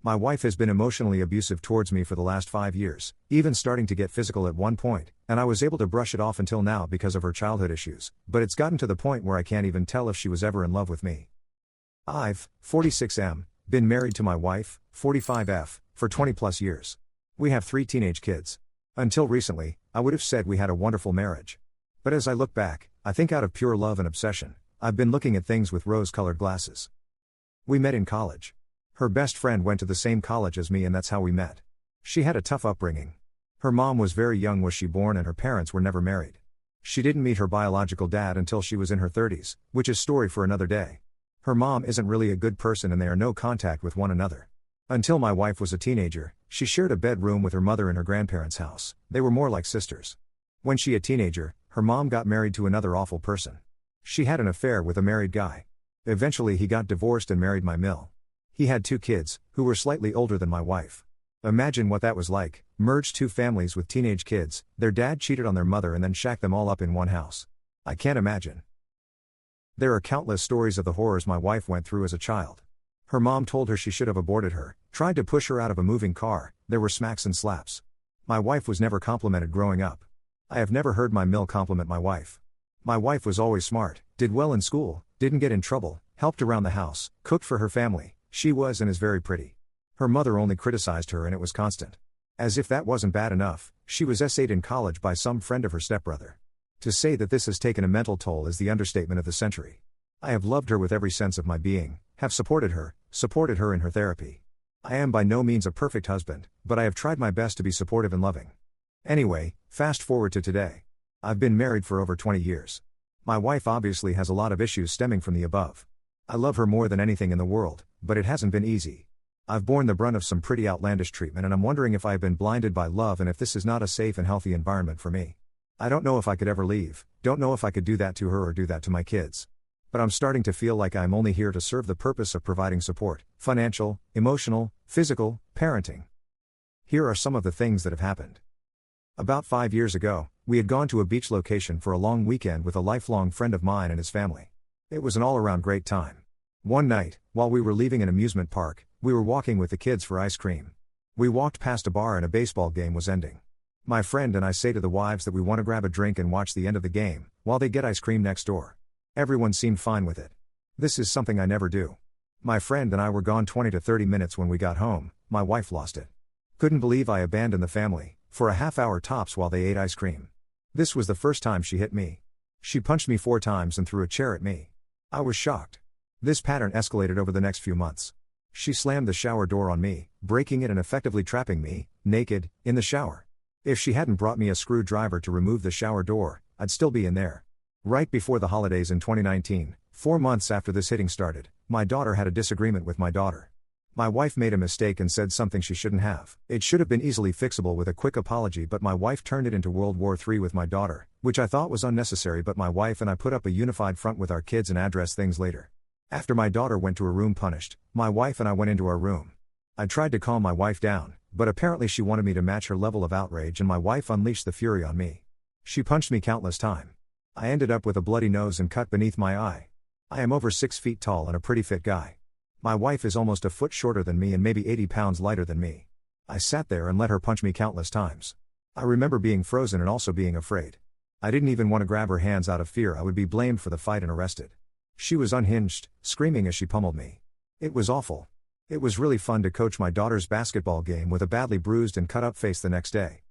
My wife has been emotionally abusive towards me for the last 5 years, even starting to get physical at one point, and I was able to brush it off until now because of her childhood issues, but it's gotten to the point where I can't even tell if she was ever in love with me. I've, 46M, been married to my wife, 45F, for 20 plus years. We have 3 teenage kids. Until recently, I would have said we had a wonderful marriage. But as I look back, I think out of pure love and obsession, I've been looking at things with rose-colored glasses. We met in college. Her best friend went to the same college as me and that's how we met. She had a tough upbringing. Her mom was very young was she born and her parents were never married. She didn't meet her biological dad until she was in her 30s, which is story for another day. Her mom isn't really a good person and they are no contact with one another. Until my wife was a teenager, she shared a bedroom with her mother in her grandparents' house. They were more like sisters. When she a teenager, her mom got married to another awful person. She had an affair with a married guy. Eventually he got divorced and married my mill. He had 2 kids, who were slightly older than my wife. Imagine what that was like, merged 2 families with teenage kids, their dad cheated on their mother and then shacked them all up in one house. I can't imagine. There are countless stories of the horrors my wife went through as a child. Her mom told her she should have aborted her, tried to push her out of a moving car, there were smacks and slaps. My wife was never complimented growing up. I have never heard my mill compliment my wife. My wife was always smart, did well in school, didn't get in trouble, helped around the house, cooked for her family, she was and is very pretty. Her mother only criticized her and it was constant. As if that wasn't bad enough, she was essayed in college by some friend of her stepbrother. To say that this has taken a mental toll is the understatement of the century. I have loved her with every sense of my being, have supported her in her therapy. I am by no means a perfect husband, but I have tried my best to be supportive and loving. Anyway, fast forward to today. I've been married for over 20 years. My wife obviously has a lot of issues stemming from the above. I love her more than anything in the world, but it hasn't been easy. I've borne the brunt of some pretty outlandish treatment and I'm wondering if I have been blinded by love and if this is not a safe and healthy environment for me. I don't know if I could ever leave, don't know if I could do that to her or do that to my kids. But I'm starting to feel like I'm only here to serve the purpose of providing support, financial, emotional, physical, parenting. Here are some of the things that have happened. About 5 years ago, we had gone to a beach location for a long weekend with a lifelong friend of mine and his family. It was an all-around great time. One night, while we were leaving an amusement park, we were walking with the kids for ice cream. We walked past a bar and a baseball game was ending. My friend and I say to the wives that we want to grab a drink and watch the end of the game, while they get ice cream next door. Everyone seemed fine with it. This is something I never do. My friend and I were gone 20 to 30 minutes when we got home, my wife lost it. Couldn't believe I abandoned the family, for a half-hour tops while they ate ice cream. This was the first time she hit me. She punched me 4 times and threw a chair at me. I was shocked. This pattern escalated over the next few months. She slammed the shower door on me, breaking it and effectively trapping me, naked, in the shower. If she hadn't brought me a screwdriver to remove the shower door, I'd still be in there. Right before the holidays in 2019, 4 months after this hitting started, my daughter had a disagreement with my daughter. My wife made a mistake and said something she shouldn't have. It should have been easily fixable with a quick apology, but my wife turned it into World War III with my daughter, which I thought was unnecessary, but my wife and I put up a unified front with our kids and addressed things later. After my daughter went to her room punished, my wife and I went into our room. I tried to calm my wife down, but apparently she wanted me to match her level of outrage and my wife unleashed the fury on me. She punched me countless times. I ended up with a bloody nose and cut beneath my eye. I am over 6 feet tall and a pretty fit guy. My wife is almost a foot shorter than me and maybe 80 pounds lighter than me. I sat there and let her punch me countless times. I remember being frozen and also being afraid. I didn't even want to grab her hands out of fear I would be blamed for the fight and arrested. She was unhinged, screaming as she pummeled me. It was awful. It was really fun to coach my daughter's basketball game with a badly bruised and cut up face the next day.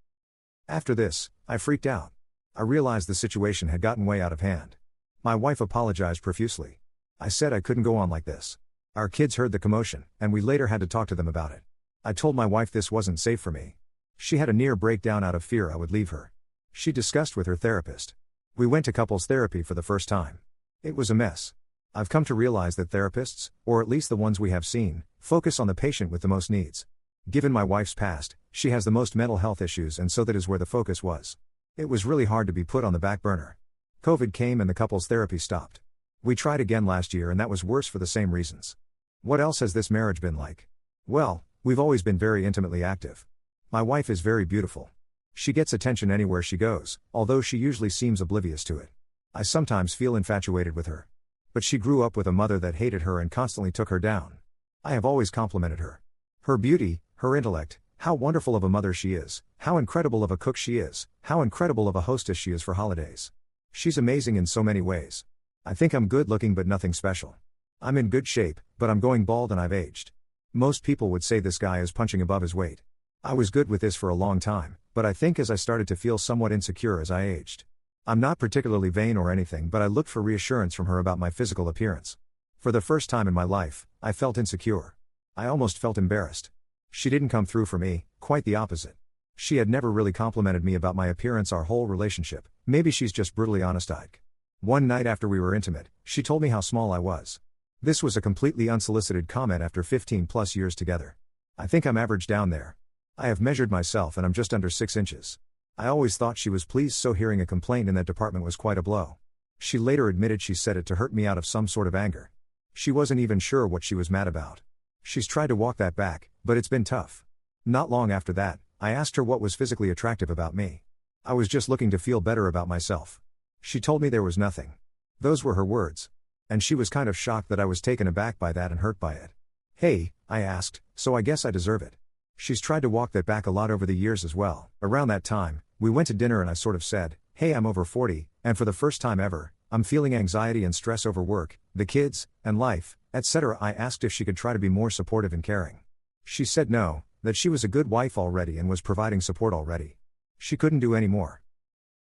After this, I freaked out. I realized the situation had gotten way out of hand. My wife apologized profusely. I said I couldn't go on like this. Our kids heard the commotion, and we later had to talk to them about it. I told my wife this wasn't safe for me. She had a near breakdown out of fear I would leave her. She discussed with her therapist. We went to couples therapy for the first time. It was a mess. I've come to realize that therapists, or at least the ones we have seen, focus on the patient with the most needs. Given my wife's past, she has the most mental health issues and so that is where the focus was. It was really hard to be put on the back burner. COVID came and the couples therapy stopped. We tried again last year and that was worse for the same reasons. What else has this marriage been like? Well, we've always been very intimately active. My wife is very beautiful. She gets attention anywhere she goes, although she usually seems oblivious to it. I sometimes feel infatuated with her. But she grew up with a mother that hated her and constantly took her down. I have always complimented her. Her beauty, her intellect, how wonderful of a mother she is, how incredible of a cook she is, how incredible of a hostess she is for holidays. She's amazing in so many ways. I think I'm good looking but nothing special. I'm in good shape, but I'm going bald and I've aged. Most people would say this guy is punching above his weight. I was good with this for a long time, but I think as I started to feel somewhat insecure as I aged. I'm not particularly vain or anything, but I looked for reassurance from her about my physical appearance. For the first time in my life, I felt insecure. I almost felt embarrassed. She didn't come through for me, quite the opposite. She had never really complimented me about my appearance our whole relationship. Maybe she's just brutally honest-eyed. One night after we were intimate, she told me how small I was. This was a completely unsolicited comment after 15 plus years together. I think I'm average down there. I have measured myself and I'm just under 6 inches. I always thought she was pleased, so hearing a complaint in that department was quite a blow. She later admitted she said it to hurt me out of some sort of anger. She wasn't even sure what she was mad about. She's tried to walk that back, but it's been tough. Not long after that, I asked her what was physically attractive about me. I was just looking to feel better about myself. She told me there was nothing. Those were her words. And she was kind of shocked that I was taken aback by that and hurt by it. Hey, I asked, so I guess I deserve it. She's tried to walk that back a lot over the years as well. Around that time, we went to dinner and I sort of said, hey, I'm over 40, and for the first time ever, I'm feeling anxiety and stress over work, the kids, and life, etc. I asked if she could try to be more supportive and caring. She said no, that she was a good wife already and was providing support already. She couldn't do any more.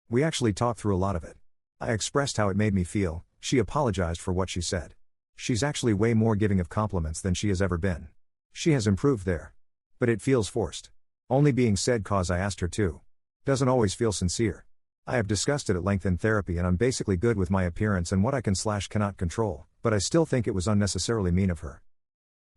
We actually talked through a lot of it. I expressed how it made me feel. She apologized for what she said. She's actually way more giving of compliments than she has ever been. She has improved there. But it feels forced. Only being said cause I asked her to. Doesn't always feel sincere. I have discussed it at length in therapy and I'm basically good with my appearance and what I can/cannot control, but I still think it was unnecessarily mean of her.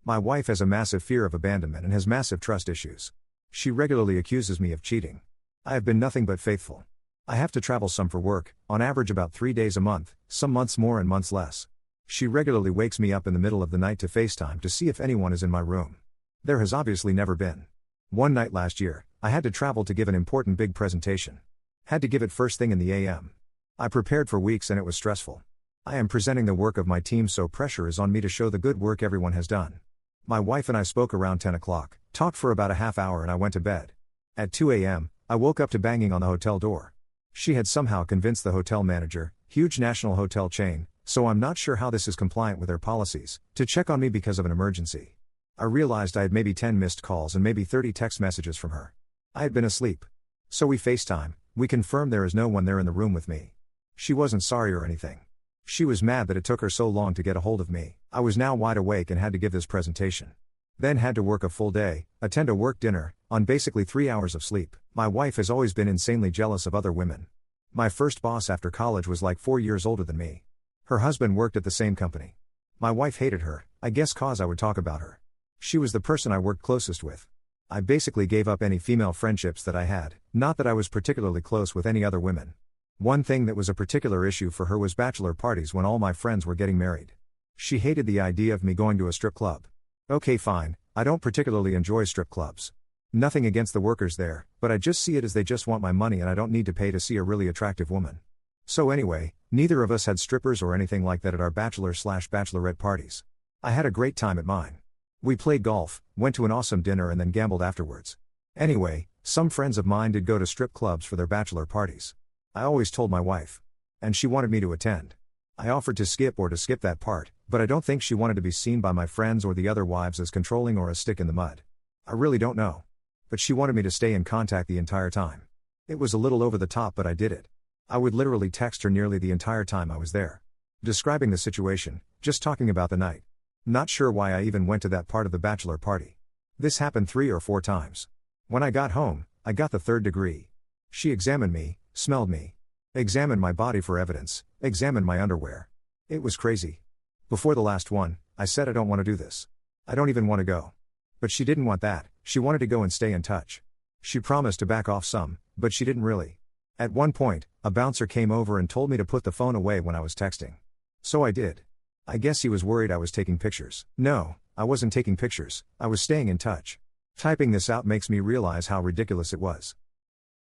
My wife has a massive fear of abandonment and has massive trust issues. She regularly accuses me of cheating. I have been nothing but faithful. I have to travel some for work, on average about 3 days a month, some months more and months less. She regularly wakes me up in the middle of the night to FaceTime to see if anyone is in my room. There has obviously never been. One night last year, I had to travel to give an important big presentation. Had to give it first thing in the AM. I prepared for weeks and it was stressful. I am presenting the work of my team, so pressure is on me to show the good work everyone has done. My wife and I spoke around 10 o'clock, talked for about a half hour and I went to bed. At 2 AM, I woke up to banging on the hotel door. She had somehow convinced the hotel manager, huge national hotel chain, so I'm not sure how this is compliant with their policies, to check on me because of an emergency. I realized I had maybe 10 missed calls and maybe 30 text messages from her. I had been asleep. So we FaceTime, we confirmed there is no one there in the room with me. She wasn't sorry or anything. She was mad that it took her so long to get a hold of me. I was now wide awake and had to give this presentation. Then had to work a full day, attend a work dinner, on basically 3 hours of sleep. My wife has always been insanely jealous of other women. My first boss after college was like 4 years older than me. Her husband worked at the same company. My wife hated her, I guess cause I would talk about her. She was the person I worked closest with. I basically gave up any female friendships that I had, not that I was particularly close with any other women. One thing that was a particular issue for her was bachelor parties when all my friends were getting married. She hated the idea of me going to a strip club. Okay fine, I don't particularly enjoy strip clubs. Nothing against the workers there, but I just see it as they just want my money and I don't need to pay to see a really attractive woman. So anyway, neither of us had strippers or anything like that at our bachelor/bachelorette parties. I had a great time at mine. We played golf, went to an awesome dinner and then gambled afterwards. Anyway, some friends of mine did go to strip clubs for their bachelor parties. I always told my wife. And she wanted me to attend. I offered to skip that part, but I don't think she wanted to be seen by my friends or the other wives as controlling or a stick in the mud. I really don't know. But she wanted me to stay in contact the entire time. It was a little over the top, but I did it. I would literally text her nearly the entire time I was there. Describing the situation, just talking about the night. Not sure why I even went to that part of the bachelor party. This happened 3 or 4 times. When I got home, I got the 3rd degree. She examined me, smelled me. Examined my body for evidence, examined my underwear. It was crazy. Before the last one, I said I don't want to do this. I don't even want to go. But she didn't want that, she wanted to go and stay in touch. She promised to back off some, but she didn't really. At one point, a bouncer came over and told me to put the phone away when I was texting. So I did. I guess he was worried I was taking pictures. No, I wasn't taking pictures, I was staying in touch. Typing this out makes me realize how ridiculous it was.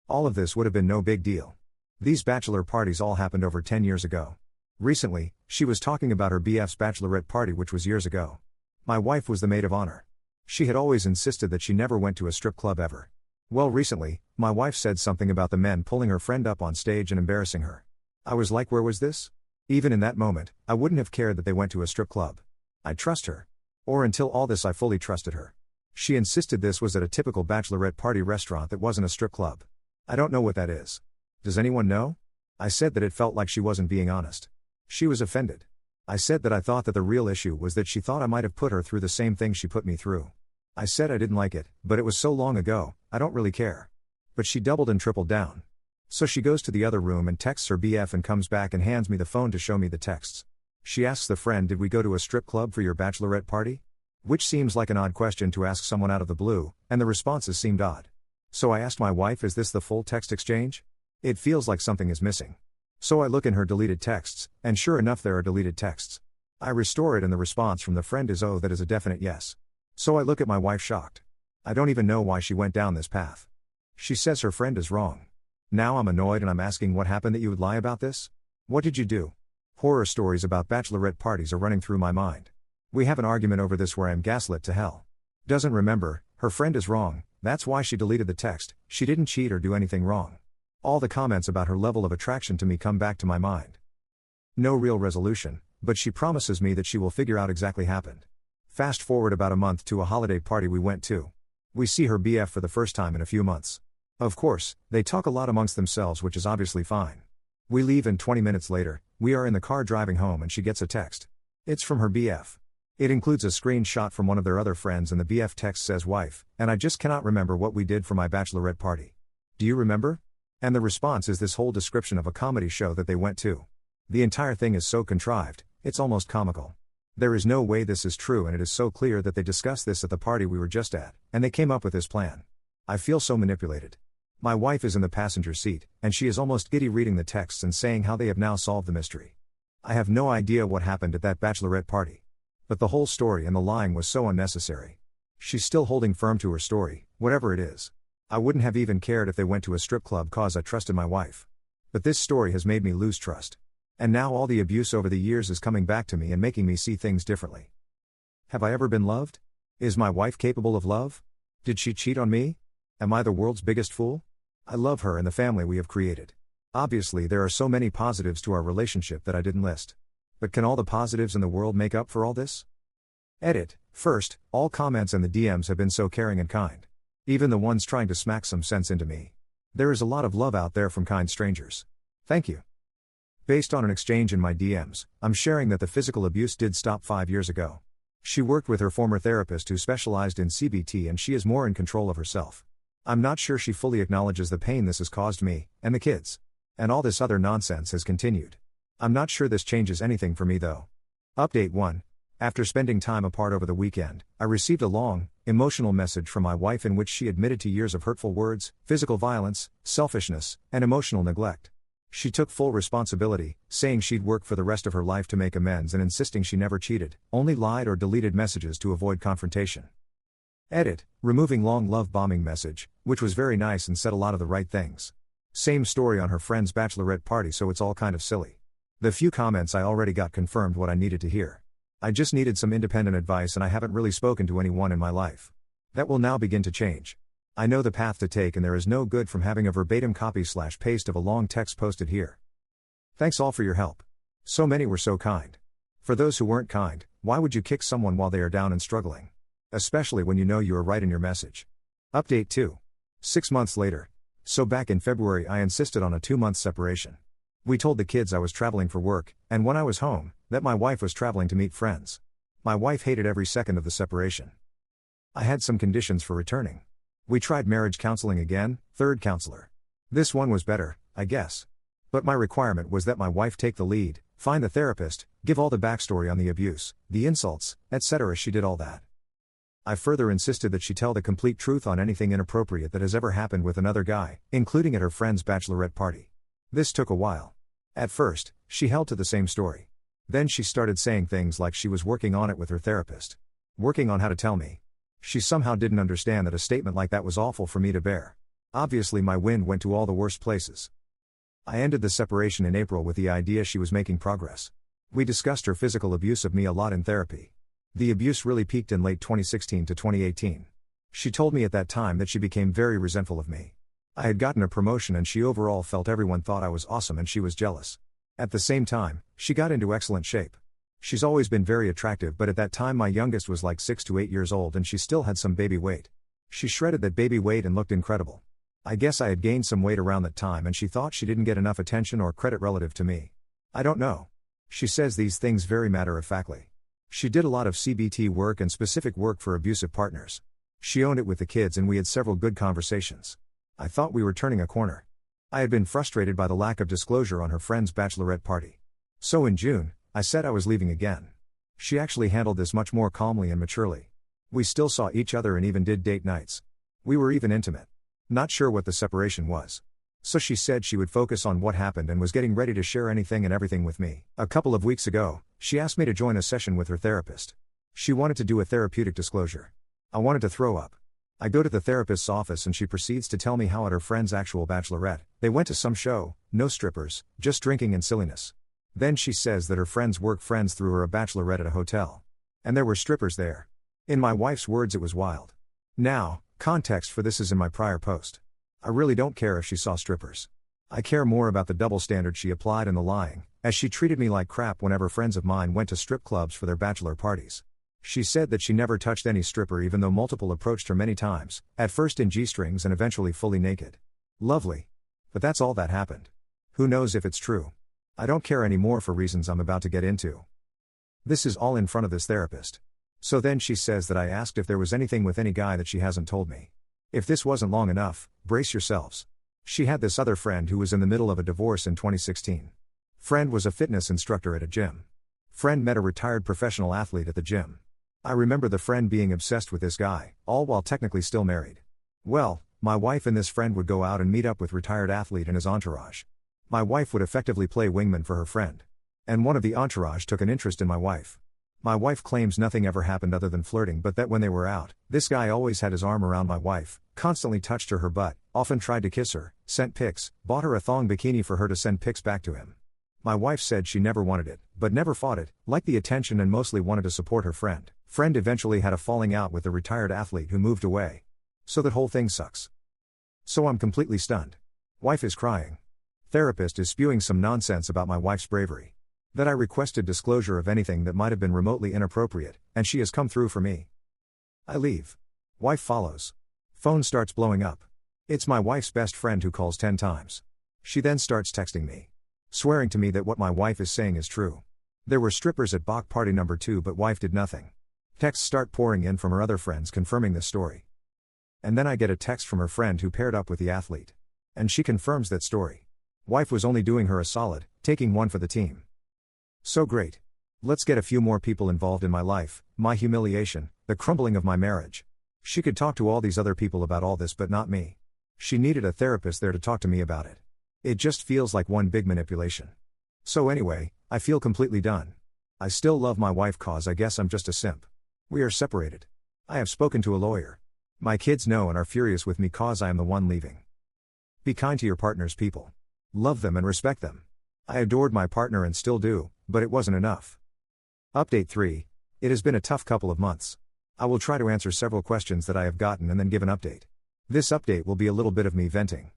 All of this would have been no big deal. These bachelor parties all happened over 10 years ago. Recently, she was talking about her BF's bachelorette party, which was years ago. My wife was the maid of honor. She had always insisted that she never went to a strip club ever. Well, recently, my wife said something about the men pulling her friend up on stage and embarrassing her. I was like, where was this? Even in that moment, I wouldn't have cared that they went to a strip club. I trust her. Or until all this I fully trusted her. She insisted this was at a typical bachelorette party restaurant that wasn't a strip club. I don't know what that is. Does anyone know? I said that it felt like she wasn't being honest. She was offended. I said that I thought that the real issue was that she thought I might have put her through the same thing she put me through. I said I didn't like it, but it was so long ago, I don't really care. But she doubled and tripled down. So she goes to the other room and texts her BF and comes back and hands me the phone to show me the texts. She asks the friend, did we go to a strip club for your bachelorette party? Which seems like an odd question to ask someone out of the blue, and the responses seemed odd. So I asked my wife, is this the full text exchange? It feels like something is missing. So I look in her deleted texts, and sure enough there are deleted texts. I restore it and the response from the friend is, oh, that is a definite yes. So I look at my wife shocked. I don't even know why she went down this path. She says her friend is wrong. Now I'm annoyed and I'm asking, what happened that you would lie about this? What did you do? Horror stories about bachelorette parties are running through my mind. We have an argument over this where I'm gaslit to hell. Doesn't remember, her friend is wrong, that's why she deleted the text, she didn't cheat or do anything wrong. All the comments about her level of attraction to me come back to my mind. No real resolution, but she promises me that she will figure out exactly happened. Fast forward about a month to a holiday party we went to. We see her BF for the first time in a few months. Of course, they talk a lot amongst themselves, which is obviously fine. We leave and 20 minutes later, we are in the car driving home and she gets a text. It's from her BF. It includes a screenshot from one of their other friends and the BF text says wife, and I just cannot remember what we did for my bachelorette party. Do you remember? And the response is this whole description of a comedy show that they went to. The entire thing is so contrived, it's almost comical. There is no way this is true and it is so clear that they discussed this at the party we were just at, and they came up with this plan. I feel so manipulated. My wife is in the passenger seat, and she is almost giddy reading the texts and saying how they have now solved the mystery. I have no idea what happened at that bachelorette party. But the whole story and the lying was so unnecessary. She's still holding firm to her story, whatever it is. I wouldn't have even cared if they went to a strip club cause I trusted my wife. But this story has made me lose trust. And now all the abuse over the years is coming back to me and making me see things differently. Have I ever been loved? Is my wife capable of love? Did she cheat on me? Am I the world's biggest fool? I love her and the family we have created. Obviously there are so many positives to our relationship that I didn't list. But can all the positives in the world make up for all this? Edit. First, all comments and the DMs have been so caring and kind. Even the ones trying to smack some sense into me. There is a lot of love out there from kind strangers. Thank you. Based on an exchange in my DMs, I'm sharing that the physical abuse did stop 5 years ago. She worked with her former therapist who specialized in CBT and she is more in control of herself. I'm not sure she fully acknowledges the pain this has caused me, and the kids. And all this other nonsense has continued. I'm not sure this changes anything for me though. Update 1. After spending time apart over the weekend, I received a long, emotional message from my wife in which she admitted to years of hurtful words, physical violence, selfishness, and emotional neglect. She took full responsibility, saying she'd work for the rest of her life to make amends and insisting she never cheated, only lied or deleted messages to avoid confrontation. Edit. Removing long love bombing message, which was very nice and said a lot of the right things. Same story on her friend's bachelorette party, so it's all kind of silly. The few comments I already got confirmed what I needed to hear. I just needed some independent advice and I haven't really spoken to anyone in my life. That will now begin to change. I know the path to take and there is no good from having a verbatim copy/paste of a long text posted here. Thanks all for your help. So many were so kind. For those who weren't kind, why would you kick someone while they are down and struggling? Especially when you know you are right in your message. Update 2. 6 months later. So back in February I insisted on a 2-month separation. We told the kids I was traveling for work, and when I was home, that my wife was traveling to meet friends. My wife hated every second of the separation. I had some conditions for returning. We tried marriage counseling again, third counselor. This one was better, I guess. But my requirement was that my wife take the lead, find the therapist, give all the backstory on the abuse, the insults, etc. She did all that. I further insisted that she tell the complete truth on anything inappropriate that has ever happened with another guy, including at her friend's bachelorette party. This took a while. At first, she held to the same story. Then she started saying things like she was working on it with her therapist. Working on how to tell me. She somehow didn't understand that a statement like that was awful for me to bear. Obviously my wind went to all the worst places. I ended the separation in April with the idea she was making progress. We discussed her physical abuse of me a lot in therapy. The abuse really peaked in late 2016 to 2018. She told me at that time that she became very resentful of me. I had gotten a promotion and she overall felt everyone thought I was awesome and she was jealous. At the same time, she got into excellent shape. She's always been very attractive, but at that time my youngest was like 6 to 8 years old and she still had some baby weight. She shredded that baby weight and looked incredible. I guess I had gained some weight around that time and she thought she didn't get enough attention or credit relative to me. I don't know. She says these things very matter-of-factly. She did a lot of CBT work and specific work for abusive partners. She owned it with the kids and we had several good conversations. I thought we were turning a corner. I had been frustrated by the lack of disclosure on her friend's bachelorette party. So in June, I said I was leaving again. She actually handled this much more calmly and maturely. We still saw each other and even did date nights. We were even intimate. Not sure what the separation was. So she said she would focus on what happened and was getting ready to share anything and everything with me. A couple of weeks ago, she asked me to join a session with her therapist. She wanted to do a therapeutic disclosure. I wanted to throw up. I go to the therapist's office and she proceeds to tell me how at her friend's actual bachelorette, they went to some show, no strippers, just drinking and silliness. Then she says that her friend's work friends threw her a bachelorette at a hotel. And there were strippers there. In my wife's words, it was wild. Now, context for this is in my prior post. I really don't care if she saw strippers. I care more about the double standard she applied and the lying, as she treated me like crap whenever friends of mine went to strip clubs for their bachelor parties. She said that she never touched any stripper even though multiple approached her many times, at first in G-strings and eventually fully naked. Lovely. But that's all that happened. Who knows if it's true? I don't care anymore for reasons I'm about to get into. This is all in front of this therapist. So then she says that I asked if there was anything with any guy that she hasn't told me. If this wasn't long enough, brace yourselves. She had this other friend who was in the middle of a divorce in 2016. Friend was a fitness instructor at a gym. Friend met a retired professional athlete at the gym. I remember the friend being obsessed with this guy, all while technically still married. Well, my wife and this friend would go out and meet up with retired athlete and his entourage. My wife would effectively play wingman for her friend. And one of the entourage took an interest in my wife. My wife claims nothing ever happened other than flirting, but that when they were out, this guy always had his arm around my wife, constantly touched her butt, often tried to kiss her, sent pics, bought her a thong bikini for her to send pics back to him. My wife said she never wanted it, but never fought it, liked the attention and mostly wanted to support her friend. Friend eventually had a falling out with the retired athlete who moved away. So that whole thing sucks. So I'm completely stunned. Wife is crying. Therapist is spewing some nonsense about my wife's bravery. That I requested disclosure of anything that might have been remotely inappropriate, and she has come through for me. I leave. Wife follows. Phone starts blowing up. It's my wife's best friend who calls 10 times. She then starts texting me, swearing to me that what my wife is saying is true. There were strippers at Bach party number 2 but wife did nothing. Texts start pouring in from her other friends confirming this story. And then I get a text from her friend who paired up with the athlete. And she confirms that story. Wife was only doing her a solid, taking one for the team. So great. Let's get a few more people involved in my life, my humiliation, the crumbling of my marriage. She could talk to all these other people about all this but not me. She needed a therapist there to talk to me about it. It just feels like one big manipulation. So anyway, I feel completely done. I still love my wife cause I guess I'm just a simp. We are separated. I have spoken to a lawyer. My kids know and are furious with me cause I am the one leaving. Be kind to your partners, people. Love them and respect them. I adored my partner and still do, but it wasn't enough. Update 3. It has been a tough couple of months. I will try to answer several questions that I have gotten and then give an update. This update will be a little bit of me venting.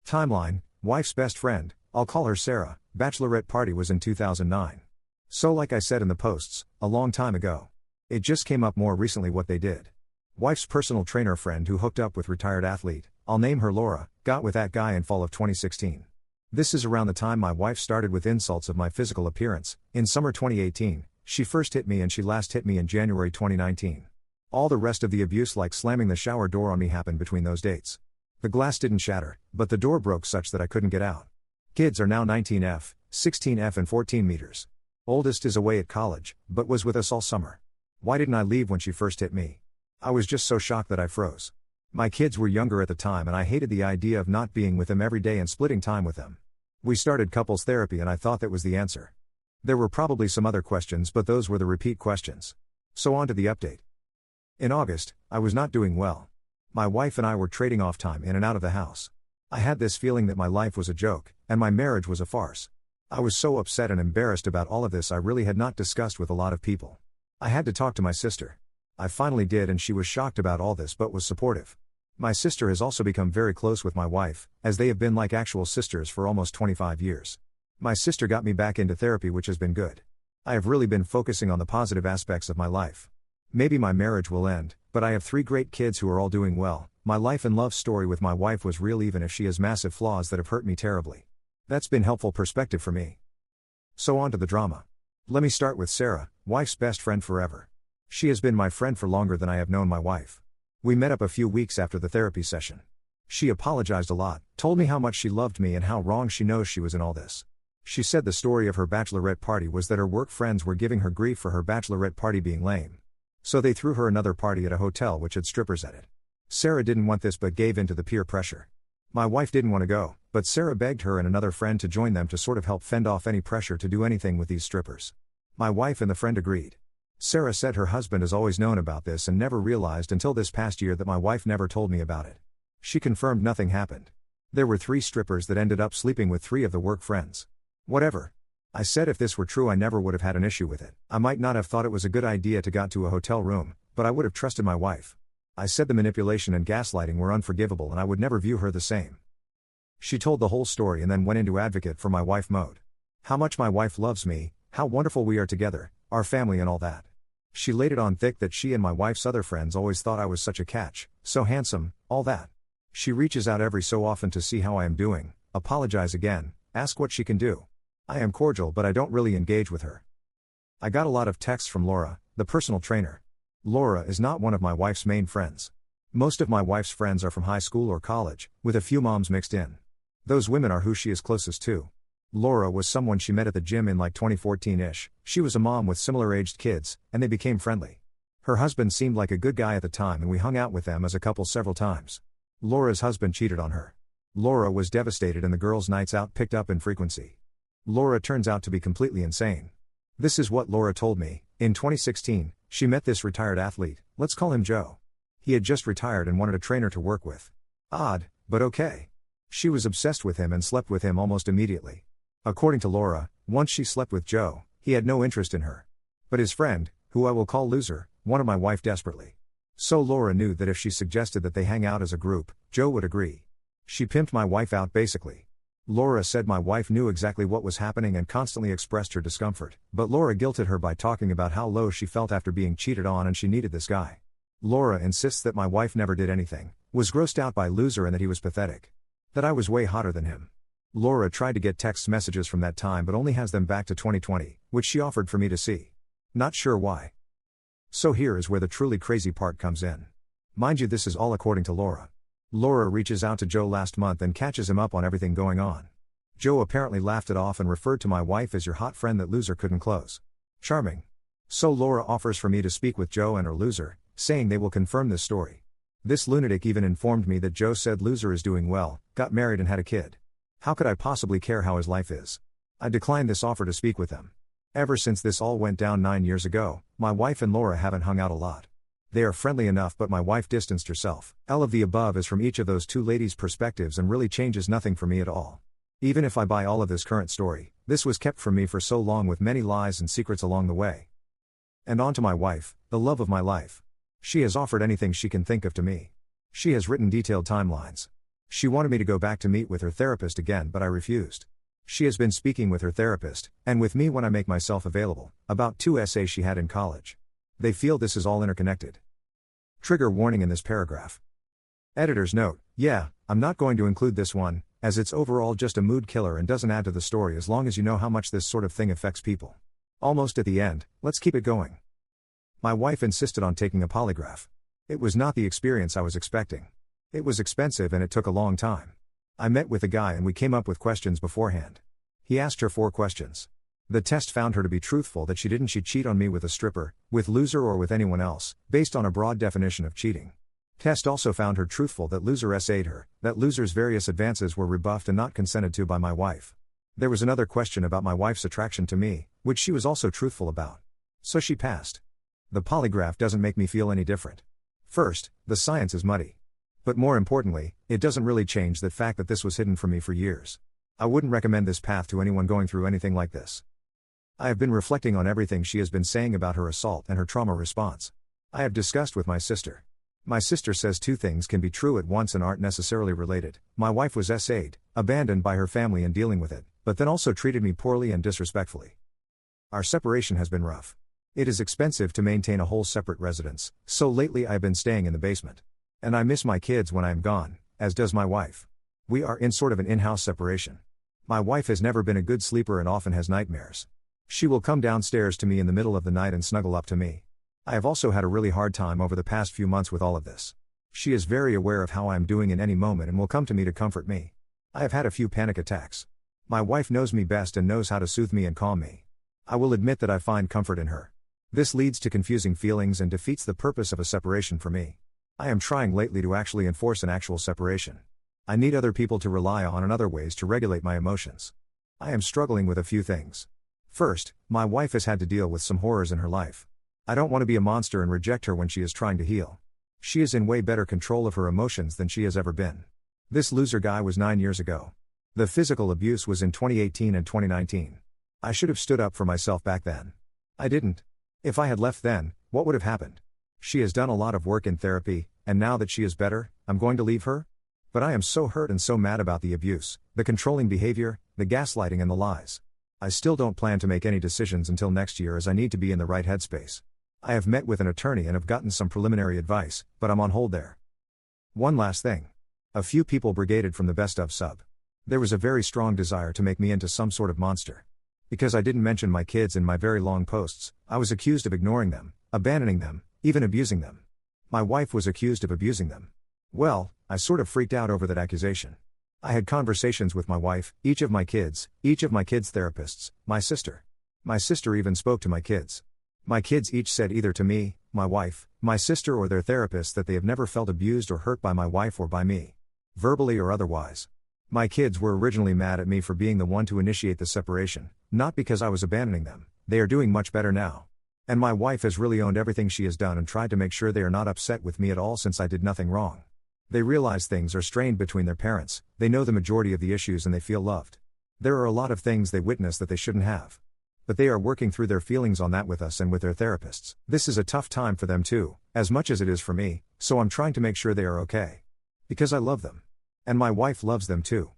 Timeline, wife's best friend, I'll call her Sarah, bachelorette party was in 2009. So like I said in the posts, a long time ago. It just came up more recently what they did. Wife's personal trainer friend who hooked up with retired athlete, I'll name her Laura, got with that guy in fall of 2016. This is around the time my wife started with insults of my physical appearance. In summer 2018, she first hit me and she last hit me in January 2019. All the rest of the abuse like slamming the shower door on me happened between those dates. The glass didn't shatter, but the door broke such that I couldn't get out. Kids are now 19F, 16F and 14 meters. Oldest is away at college, but was with us all summer. Why didn't I leave when she first hit me? I was just so shocked that I froze. My kids were younger at the time and I hated the idea of not being with them every day and splitting time with them. We started couples therapy and I thought that was the answer. There were probably some other questions but those were the repeat questions. So on to the update. In August, I was not doing well. My wife and I were trading off time in and out of the house. I had this feeling that my life was a joke, and my marriage was a farce. I was so upset and embarrassed about all of this I really had not discussed with a lot of people. I had to talk to my sister. I finally did, and she was shocked about all this but was supportive. My sister has also become very close with my wife, as they have been like actual sisters for almost 25 years. My sister got me back into therapy, which has been good. I have really been focusing on the positive aspects of my life. Maybe my marriage will end, but I have 3 great kids who are all doing well. My life and love story with my wife was real, even if she has massive flaws that have hurt me terribly. That's been helpful perspective for me. So on to the drama. Let me start with Sarah, wife's best friend forever. She has been my friend for longer than I have known my wife. We met up a few weeks after the therapy session. She apologized a lot, told me how much she loved me and how wrong she knows she was in all this. She said the story of her bachelorette party was that her work friends were giving her grief for her bachelorette party being lame. So they threw her another party at a hotel which had strippers at it. Sarah didn't want this but gave in to the peer pressure. My wife didn't want to go, but Sarah begged her and another friend to join them to sort of help fend off any pressure to do anything with these strippers. My wife and the friend agreed. Sarah said her husband has always known about this and never realized until this past year that my wife never told me about it. She confirmed nothing happened. There were 3 strippers that ended up sleeping with 3 of the work friends. Whatever. I said if this were true I never would have had an issue with it. I might not have thought it was a good idea to go to a hotel room, but I would have trusted my wife. I said the manipulation and gaslighting were unforgivable and I would never view her the same. She told the whole story and then went into advocate for my wife mode. How much my wife loves me, how wonderful we are together, our family and all that. She laid it on thick that she and my wife's other friends always thought I was such a catch, so handsome, all that. She reaches out every so often to see how I am doing, apologize again, ask what she can do. I am cordial but I don't really engage with her. I got a lot of texts from Laura, the personal trainer. Laura is not one of my wife's main friends. Most of my wife's friends are from high school or college, with a few moms mixed in. Those women are who she is closest to. Laura was someone she met at the gym in like 2014-ish, she was a mom with similar-aged kids, and they became friendly. Her husband seemed like a good guy at the time and we hung out with them as a couple several times. Laura's husband cheated on her. Laura was devastated and the girls' nights out picked up in frequency. Laura turns out to be completely insane. This is what Laura told me. In 2016, she met this retired athlete, let's call him Joe. He had just retired and wanted a trainer to work with. Odd, but okay. She was obsessed with him and slept with him almost immediately. According to Laura, once she slept with Joe, he had no interest in her. But his friend, who I will call Loser, wanted my wife desperately. So Laura knew that if she suggested that they hang out as a group, Joe would agree. She pimped my wife out basically. Laura said my wife knew exactly what was happening and constantly expressed her discomfort, but Laura guilted her by talking about how low she felt after being cheated on and she needed this guy. Laura insists that my wife never did anything, was grossed out by Loser and that he was pathetic. That I was way hotter than him. Laura tried to get text messages from that time but only has them back to 2020, which she offered for me to see. Not sure why. So here is where the truly crazy part comes in. Mind you, this is all according to Laura. Laura reaches out to Joe last month and catches him up on everything going on. Joe apparently laughed it off and referred to my wife as your hot friend that Loser couldn't close. Charming. So Laura offers for me to speak with Joe and her Loser, saying they will confirm this story. This lunatic even informed me that Joe said Loser is doing well, got married and had a kid. How could I possibly care how his life is? I declined this offer to speak with them. Ever since this all went down 9 years ago, my wife and Laura haven't hung out a lot. They are friendly enough but my wife distanced herself. All of the above is from each of those 2 ladies' perspectives and really changes nothing for me at all. Even if I buy all of this current story, this was kept from me for so long with many lies and secrets along the way. And on to my wife, the love of my life. She has offered anything she can think of to me. She has written detailed timelines. She wanted me to go back to meet with her therapist again but I refused. She has been speaking with her therapist, and with me when I make myself available, about 2 essays she had in college. They feel this is all interconnected. Trigger warning in this paragraph. Editor's note, yeah, I'm not going to include this one, as it's overall just a mood killer and doesn't add to the story as long as you know how much this sort of thing affects people. Almost at the end, let's keep it going. My wife insisted on taking a polygraph. It was not the experience I was expecting. It was expensive and it took a long time. I met with a guy and we came up with questions beforehand. He asked her 4 questions. The test found her to be truthful that she didn't cheat on me with a stripper, with Loser or with anyone else, based on a broad definition of cheating. Test also found her truthful that Loser essayed her, that Loser's various advances were rebuffed and not consented to by my wife. There was another question about my wife's attraction to me, which she was also truthful about. So she passed. The polygraph doesn't make me feel any different. First, the science is muddy. But more importantly, it doesn't really change the fact that this was hidden from me for years. I wouldn't recommend this path to anyone going through anything like this. I have been reflecting on everything she has been saying about her assault and her trauma response. I have discussed with my sister. My sister says two things can be true at once and aren't necessarily related. My wife was SA'd, abandoned by her family in dealing with it, but then also treated me poorly and disrespectfully. Our separation has been rough. It is expensive to maintain a whole separate residence, so lately I have been staying in the basement. And I miss my kids when I am gone, as does my wife. We are in sort of an in-house separation. My wife has never been a good sleeper and often has nightmares. She will come downstairs to me in the middle of the night and snuggle up to me. I have also had a really hard time over the past few months with all of this. She is very aware of how I am doing in any moment and will come to me to comfort me. I have had a few panic attacks. My wife knows me best and knows how to soothe me and calm me. I will admit that I find comfort in her. This leads to confusing feelings and defeats the purpose of a separation for me. I am trying lately to actually enforce an actual separation. I need other people to rely on and other ways to regulate my emotions. I am struggling with a few things. First, my wife has had to deal with some horrors in her life. I don't want to be a monster and reject her when she is trying to heal. She is in way better control of her emotions than she has ever been. This loser guy was 9 years ago. The physical abuse was in 2018 and 2019. I should have stood up for myself back then. I didn't. If I had left then, what would have happened? She has done a lot of work in therapy, and now that she is better, I'm going to leave her? But I am so hurt and so mad about the abuse, the controlling behavior, the gaslighting and the lies. I still don't plan to make any decisions until next year as I need to be in the right headspace. I have met with an attorney and have gotten some preliminary advice, but I'm on hold there. One last thing. A few people brigaded from the best of sub. There was a very strong desire to make me into some sort of monster. Because I didn't mention my kids in my very long posts, I was accused of ignoring them, abandoning them, even abusing them. My wife was accused of abusing them. Well, I sort of freaked out over that accusation. I had conversations with my wife, each of my kids' therapists, my sister. My sister even spoke to my kids. My kids each said either to me, my wife, my sister or their therapist that they have never felt abused or hurt by my wife or by me. Verbally or otherwise. My kids were originally mad at me for being the one to initiate the separation, not because I was abandoning them. They are doing much better now. And my wife has really owned everything she has done and tried to make sure they are not upset with me at all since I did nothing wrong. They realize things are strained between their parents, they know the majority of the issues and they feel loved. There are a lot of things they witness that they shouldn't have. But they are working through their feelings on that with us and with their therapists. This is a tough time for them too, as much as it is for me, so I'm trying to make sure they are okay. Because I love them. And my wife loves them too.